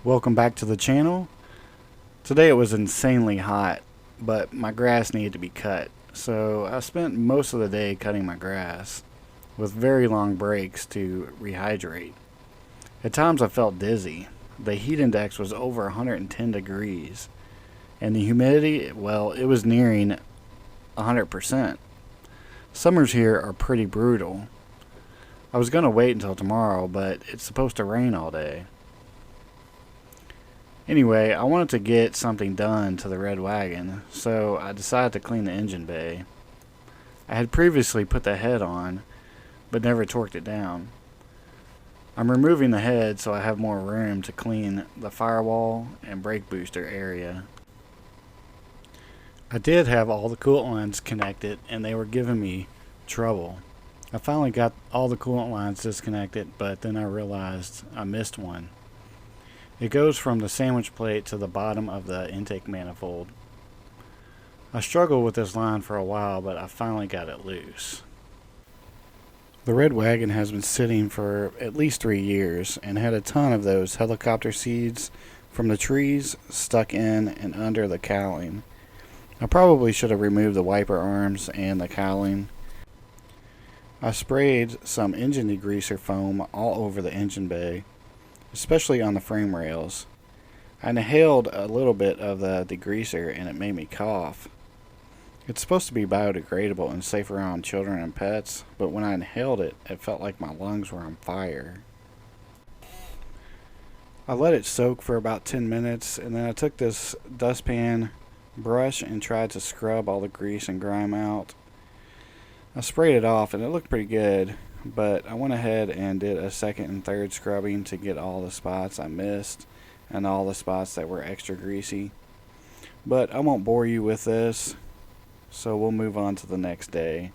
Welcome back to the channel. Today it was insanely hot, but my grass needed to be cut. So I spent most of the day cutting my grass, with very long breaks to rehydrate. At times I felt dizzy. The heat index was over 110 degrees, and the humidity, well, it was nearing 100%. Summers here are pretty brutal. I was going to wait until tomorrow, but it's supposed to rain all day. Anyway, I wanted to get something done to the red wagon, so I decided to clean the engine bay. I had previously put the head on, but never torqued it down. I'm removing the head so I have more room to clean the firewall and brake booster area. I did have all the coolant lines connected, and they were giving me trouble. I finally got all the coolant lines disconnected, but then I realized I missed one. It goes from the sandwich plate to the bottom of the intake manifold. I struggled with this line for a while, but I finally got it loose. The red wagon has been sitting for at least 3 years and had a ton of those helicopter seeds from the trees stuck in and under the cowling. I probably should have removed the wiper arms and the cowling. I sprayed some engine degreaser foam all over the engine bay, especially on the frame rails. I inhaled a little bit of the degreaser and it made me cough. It's supposed to be biodegradable and safe around children and pets, but when I inhaled it, it felt like my lungs were on fire. I let it soak for about 10 minutes, and then I took this dustpan brush and tried to scrub all the grease and grime out. I sprayed it off and it looked pretty good, but I went ahead and did a second and third scrubbing to get all the spots I missed and all the spots that were extra greasy. But I won't bore you with this, so we'll move on to the next day.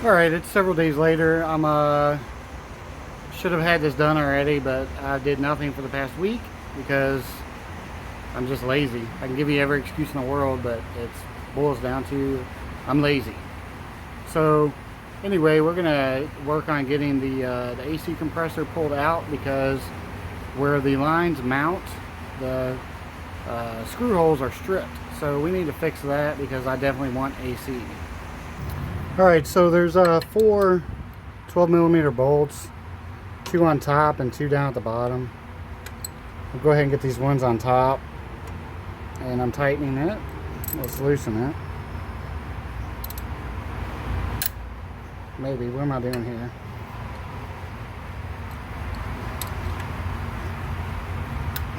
Alright, it's several days later. Should have had this done already, but I did nothing for the past week because I'm just lazy. I can give you every excuse in the world, but it boils down to I'm lazy. So anyway, we're gonna work on getting the AC compressor pulled out, because where the lines mount, the screw holes are stripped. So we need to fix that because I definitely want AC. Alright, so there's 4 12mm bolts, 2 on top and 2 down at the bottom. I'll go ahead and get these ones on top, and I'm tightening it. Let's loosen it. Maybe. What am I doing here?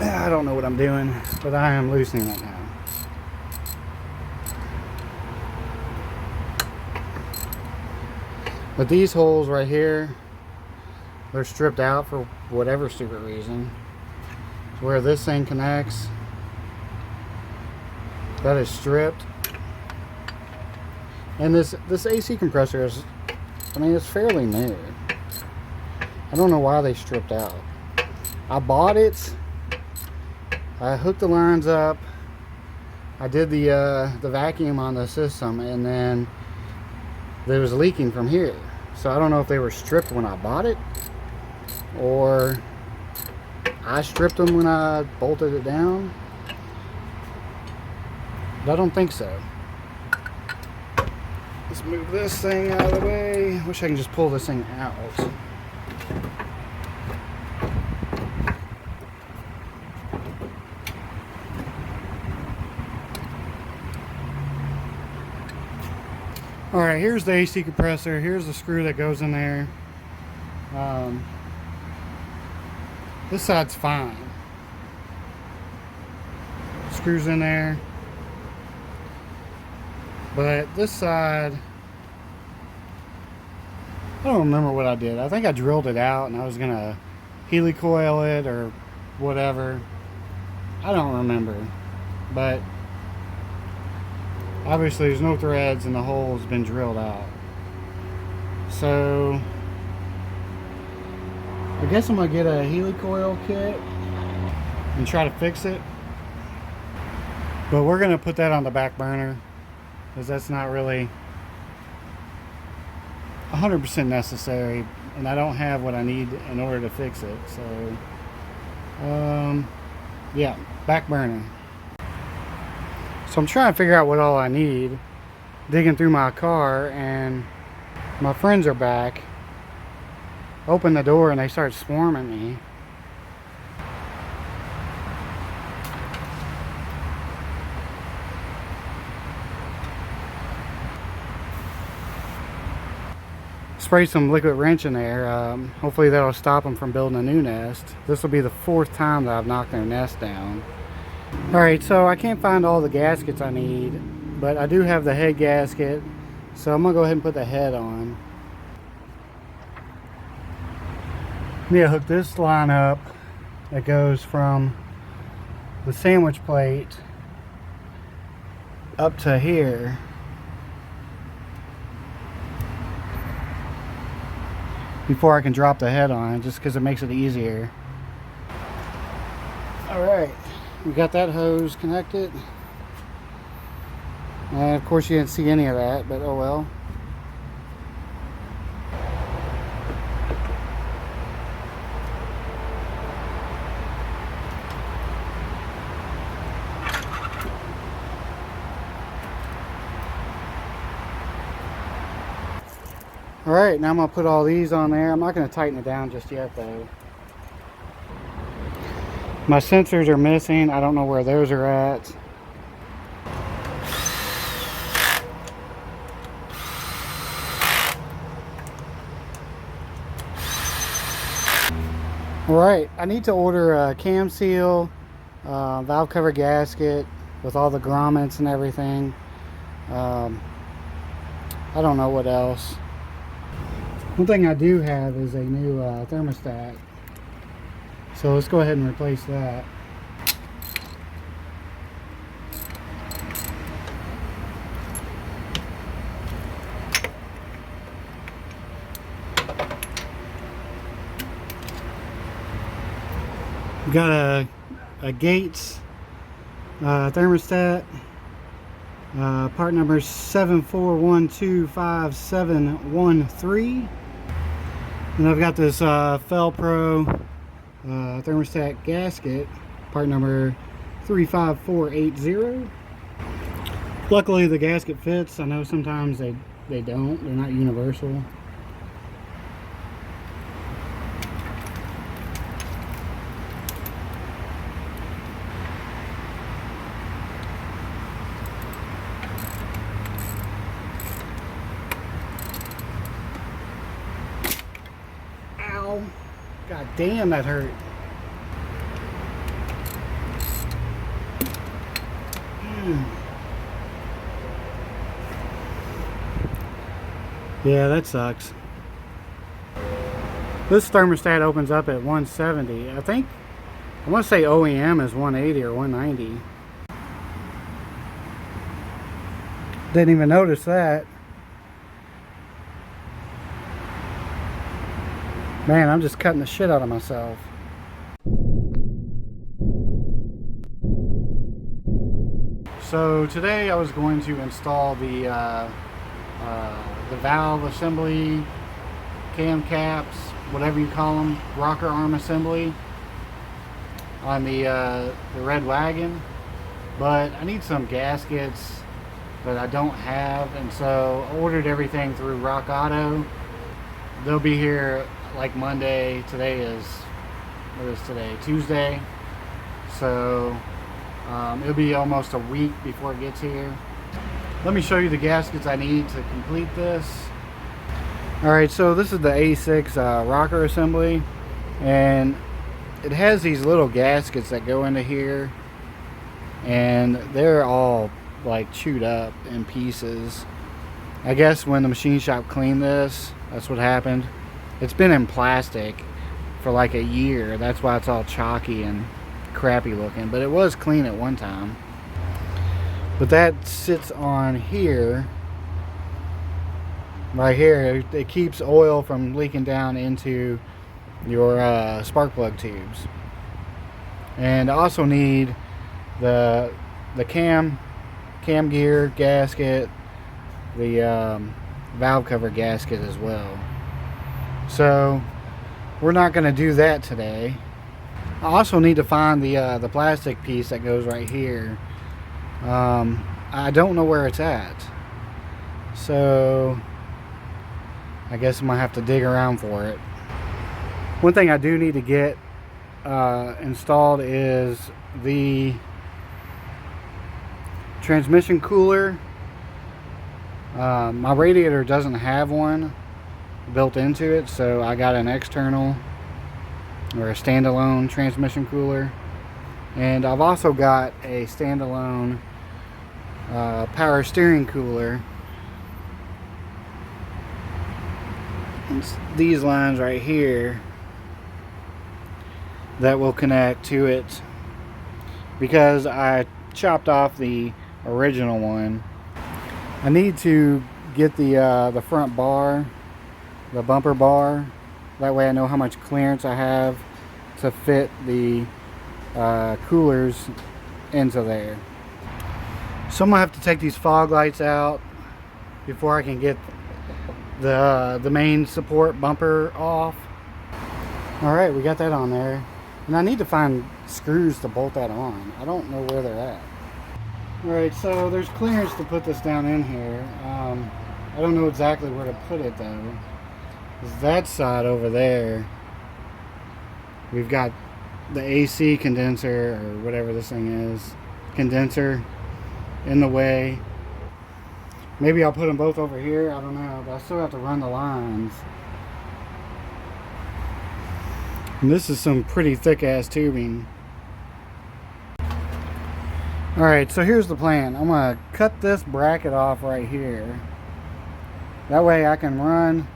I don't know what I'm doing, but I am loosening it now. But these holes right here, they're stripped out for whatever stupid reason. So where this thing connects, that is stripped. And this AC compressor is, I mean, it's fairly new. I don't know why they stripped out. I bought it, I hooked the lines up, I did the vacuum on the system, and then it was leaking from here. So I don't know if they were stripped when I bought it, or I stripped them when I bolted it down. But I don't think so. Let's move this thing out of the way. Wish I can just pull this thing out. Alright, here's the AC compressor. Here's the screw that goes in there. This side's fine. Screws in there. But this side, I don't remember what I did. I think I drilled it out and I was going to helicoil it or whatever. I don't remember. But obviously there's no threads and the hole's been drilled out. So I guess I'm going to get a helicoil kit and try to fix it. But we're going to put that on the back burner, because that's not really 100% necessary, and I don't have what I need in order to fix it. So yeah, back burner. So I'm trying to figure out what all I need, digging through my car, and my friends are back. Open the door and they start swarming me. Spray some liquid wrench in there. Hopefully that'll stop them from building a new nest. This will be the 4th time that I've knocked their nest down. Alright, so I can't find all the gaskets I need, but I do have the head gasket, so I'm going to go ahead and put the head on. I need to hook this line up that goes from the sandwich plate up to here. Before I can drop the head on, just because it makes it easier. Alright, we got that hose connected. And of course you didn't see any of that, but oh well. Alright, now I'm going to put all these on there. I'm not going to tighten it down just yet though. My sensors are missing. I don't know where those are at. Alright, I need to order a cam seal, valve cover gasket with all the grommets and everything. I don't know what else. One thing I do have is a new thermostat. So let's go ahead and replace that. We got a Gates thermostat, part number 74125713, and I've got this Felpro thermostat gasket, part number 35480. Luckily the gasket fits. I know sometimes they don't, they're not universal. God damn, that hurt. Yeah, that sucks. This thermostat opens up at 170. I think, I want to say OEM is 180 or 190. Didn't even notice that. Man, I'm just cutting the shit out of myself. So today I was going to install the valve assembly, cam caps, whatever you call them, rocker arm assembly on the red wagon. But I need some gaskets that I don't have, and so I ordered everything through Rock Auto. They'll be here like Monday. Today is, what is today? Tuesday. So it'll be almost a week before it gets here. Let me show you the gaskets I need to complete this. Alright, so this is the A6 rocker assembly, and it has these little gaskets that go into here, and they're all like chewed up in pieces. I guess when the machine shop cleaned this, that's what happened. It's been in plastic for like a year. That's why it's all chalky and crappy looking. But it was clean at one time. But that sits on here. Right here. It keeps oil from leaking down into your spark plug tubes. And I also need the cam gear gasket, the valve cover gasket as well. So we're not going to do that today. I also need to find the plastic piece that goes right here. I don't know where it's at, so I guess I'm gonna have to dig around for it. One thing I do need to get installed is the transmission cooler. My radiator doesn't have one built into it, so I got an external or a standalone transmission cooler, and I've also got a standalone power steering cooler. It's these lines right here that will connect to it, because I chopped off the original one. I need to get the front bar, the bumper bar. That way I know how much clearance I have to fit the coolers into there. So I'm gonna have to take these fog lights out before I can get the main support bumper off. Alright, we got that on there. And I need to find screws to bolt that on. I don't know where they're at. Alright, so there's clearance to put this down in here. I don't know exactly where to put it though. That side over there, we've got the AC condenser, or whatever this thing is, condenser, in the way. Maybe I'll put them both over here, I don't know, but I still have to run the lines. And this is some pretty thick ass tubing. Alright, so here's the plan. I'm gonna cut this bracket off right here. That way I can run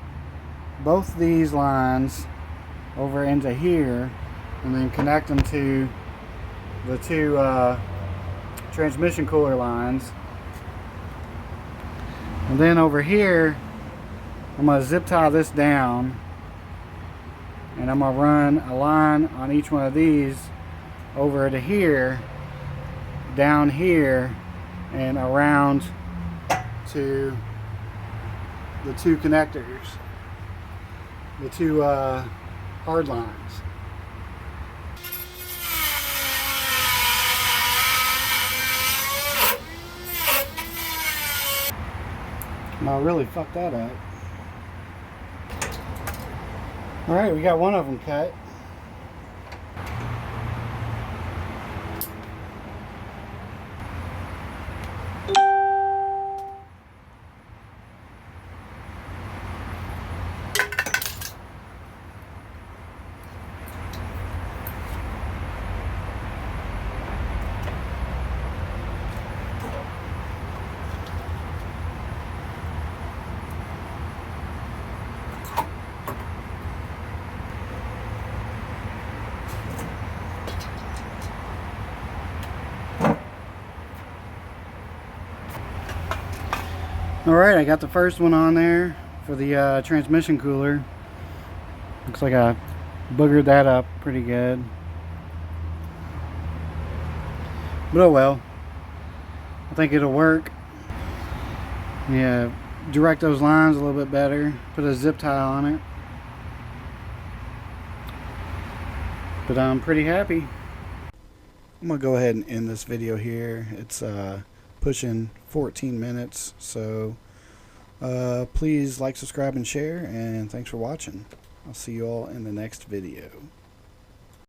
both these lines over into here and then connect them to the two transmission cooler lines. And then over here I'm going to zip tie this down, and I'm going to run a line on each one of these over to here, down here, and around to the two connectors, the two hard lines. I really fucked that up. Alright, we got one of them cut. Alright, I got the first one on there for the transmission cooler. Looks like I boogered that up pretty good. But oh well. I think it'll work. Yeah, direct those lines a little bit better. Put a zip tie on it. But I'm pretty happy. I'm going to go ahead and end this video here. It's pushing 14 minutes, so please like, subscribe, and share, and thanks for watching. I'll see you all in the next video.